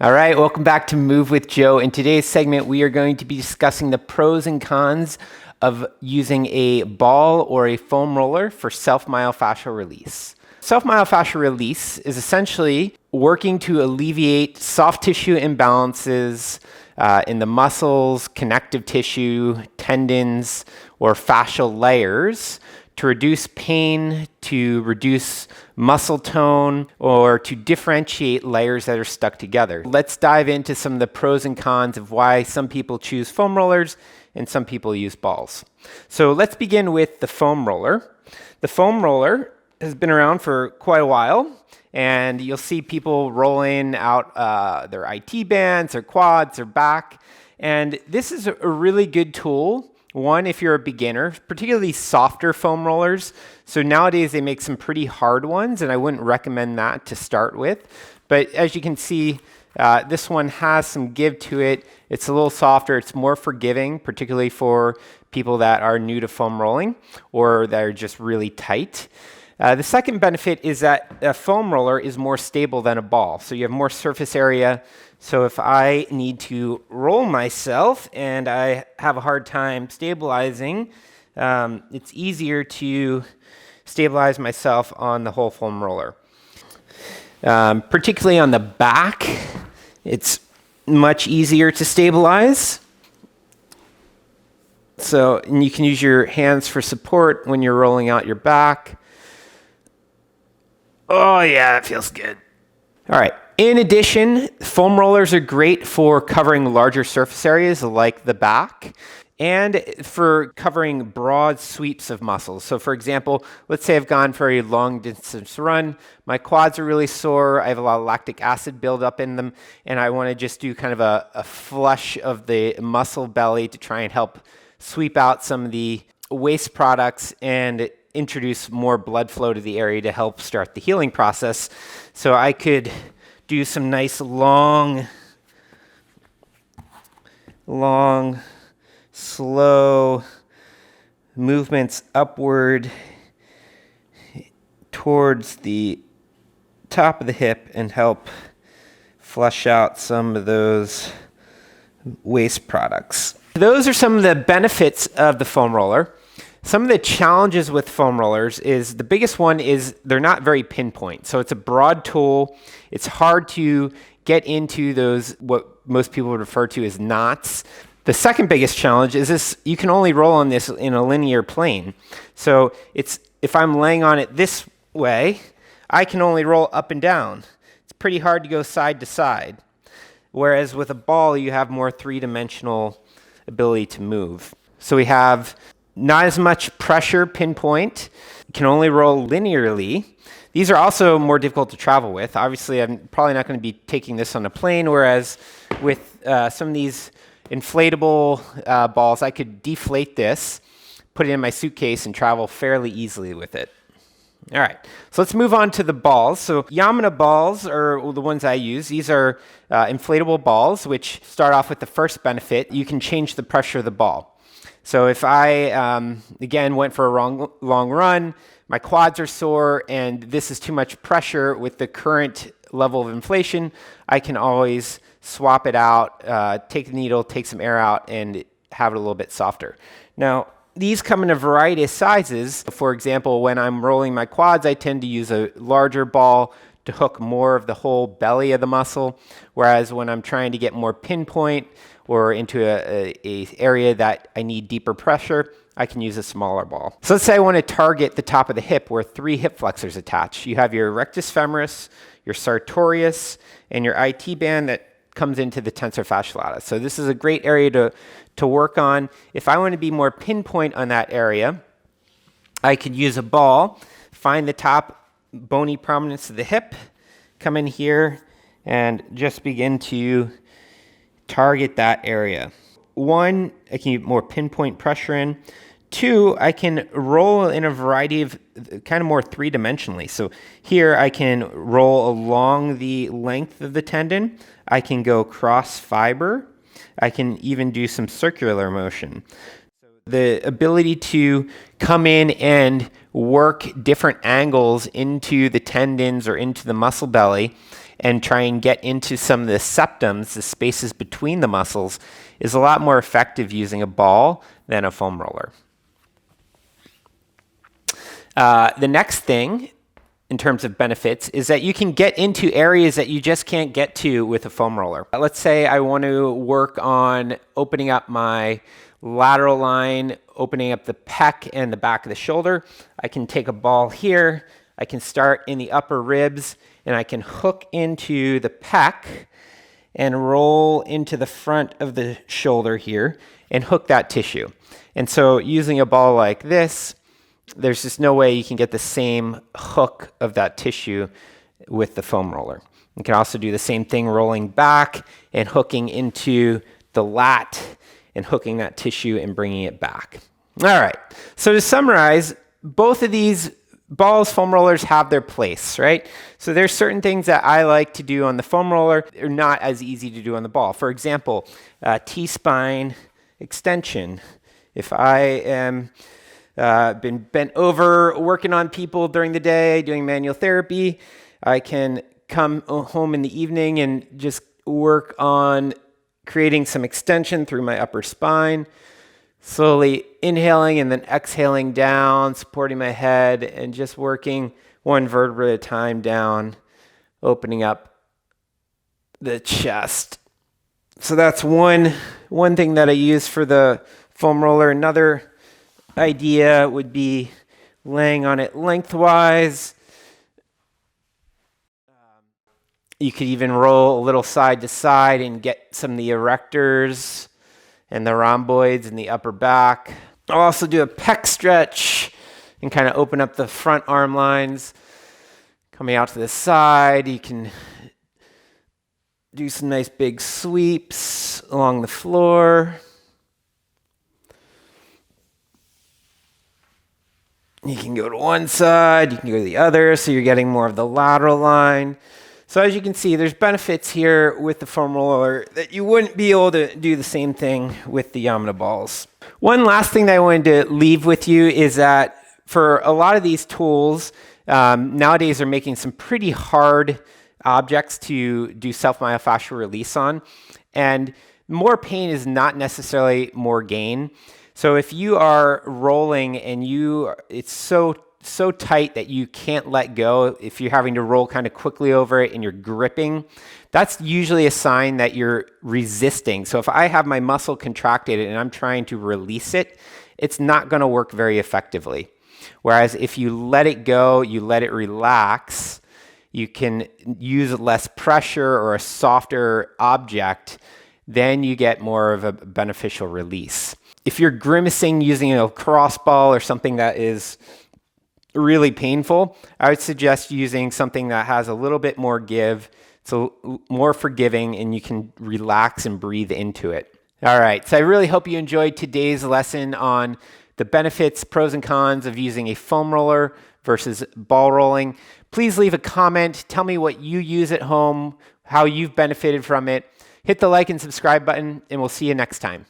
All right, welcome back to Move with Joe. In today's segment, we are going to be discussing the pros and cons of using a ball or a foam roller for self-myofascial release. Self-myofascial release is essentially working to alleviate soft tissue imbalances in the muscles, connective tissue, tendons, or fascial layers to reduce pain, to reduce muscle tone, or to differentiate layers that are stuck together. Let's dive into some of the pros and cons of why some people choose foam rollers and some people use balls. So let's begin with the foam roller. The foam roller has been around for quite a while, and you'll see people rolling out their IT bands, their quads, their back. And this is a really good tool. One, if you're a beginner, particularly softer foam rollers. So nowadays they make some pretty hard ones, and I wouldn't recommend that to start with. But as you can see, this one has some give to it. It's a little softer. It's more forgiving, particularly for people that are new to foam rolling or that are just really tight. The second benefit is that a foam roller is more stable than a ball. So you have more surface area. So if I need to roll myself and I have a hard time stabilizing, it's easier to stabilize myself on the whole foam roller. Particularly on the back, it's much easier to stabilize. So, and you can use your hands for support when you're rolling out your back. Oh yeah, that feels good. All right. In addition, foam rollers are great for covering larger surface areas like the back and for covering broad sweeps of muscles. So for example, let's say I've gone for a long distance run. My quads are really sore. I have a lot of lactic acid buildup in them, and I want to just do kind of a flush of the muscle belly to try and help sweep out some of the waste products and introduce more blood flow to the area to help start the healing process. So I could do some nice long, slow movements upward towards the top of the hip and help flush out some of those waste products. Those are some of the benefits of the foam roller. Some of the challenges with foam rollers is the biggest one is they're not very pinpoint. So it's a broad tool. It's hard to get into those, what most people would refer to as knots. The second biggest challenge is this, you can only roll on this in a linear plane. So if I'm laying on it this way, I can only roll up and down. It's pretty hard to go side to side. Whereas with a ball, you have more three-dimensional ability to move. So we have not as much pressure pinpoint, can only roll linearly. These are also more difficult to travel with. Obviously, I'm probably not going to be taking this on a plane, whereas with some of these inflatable balls, I could deflate this, put it in my suitcase, and travel fairly easily with it. All right, so let's move on to the balls. So Yamana balls are the ones I use. These are inflatable balls, which start off with the first benefit. You can change the pressure of the ball. So if I, again, went for a long run, my quads are sore, and this is too much pressure with the current level of inflation, I can always swap it out, take the needle, take some air out, and have it a little bit softer. Now, these come in a variety of sizes. For example, when I'm rolling my quads, I tend to use a larger ball to hook more of the whole belly of the muscle, whereas when I'm trying to get more pinpoint or into a area that I need deeper pressure, I can use a smaller ball. So let's say I want to target the top of the hip where 3 hip flexors attach. You have your rectus femoris, your sartorius, and your IT band that comes into the tensor fasciatus. So this is a great area to work on. If I want to be more pinpoint on that area, I could use a ball, find the top bony prominence of the hip, come in here, and just begin to target that area. 1, I can get more pinpoint pressure in. 2, I can roll in a variety of kind of more three-dimensionally. So here I can roll along the length of the tendon. I can go cross fiber. I can even do some circular motion. The ability to come in and work different angles into the tendons or into the muscle belly and try and get into some of the septums, the spaces between the muscles, is a lot more effective using a ball than a foam roller. The next thing in terms of benefits is that you can get into areas that you just can't get to with a foam roller. Let's say I want to work on opening up my lateral line, opening up the pec and the back of the shoulder. I can take a ball here, I can start in the upper ribs, and I can hook into the pec and roll into the front of the shoulder here and hook that tissue. And so using a ball like this, there's just no way you can get the same hook of that tissue with the foam roller. You can also do the same thing rolling back and hooking into the lat and hooking that tissue and bringing it back. All right, so to summarize, both of these balls, foam rollers have their place, right? So there's certain things that I like to do on the foam roller that are not as easy to do on the ball. For example, T-spine extension. If I am been bent over working on people during the day, doing manual therapy, I can come home in the evening and just work on creating some extension through my upper spine, slowly inhaling and then exhaling down, supporting my head, and just working one vertebra at a time down, opening up the chest. So that's one thing that I use for the foam roller. Another idea would be laying on it lengthwise. You could even roll a little side to side and get some of the erectors and the rhomboids in the upper back. I'll also do a pec stretch and kind of open up the front arm lines. Coming out to the side, you can do some nice big sweeps along the floor. You can go to one side, you can go to the other, so you're getting more of the lateral line. So as you can see, there's benefits here with the foam roller that you wouldn't be able to do the same thing with the Yamana balls. One last thing that I wanted to leave with you is that for a lot of these tools, nowadays are making some pretty hard objects to do self-myofascial release on. And more pain is not necessarily more gain. So if you are rolling and it's so tight that you can't let go, if you're having to roll kind of quickly over it and you're gripping, that's usually a sign that you're resisting. So if I have my muscle contracted and I'm trying to release it, it's not going to work very effectively. Whereas if you let it go, you let it relax, you can use less pressure or a softer object, then you get more of a beneficial release. If you're grimacing using a cross ball or something that is really painful, I would suggest using something that has a little bit more give, so more forgiving, and you can relax and breathe into it. All right, so I really hope you enjoyed today's lesson on the benefits, pros and cons of using a foam roller versus ball rolling. Please leave a comment. Tell me what you use at home, how you've benefited from it. Hit the like and subscribe button, and we'll see you next time.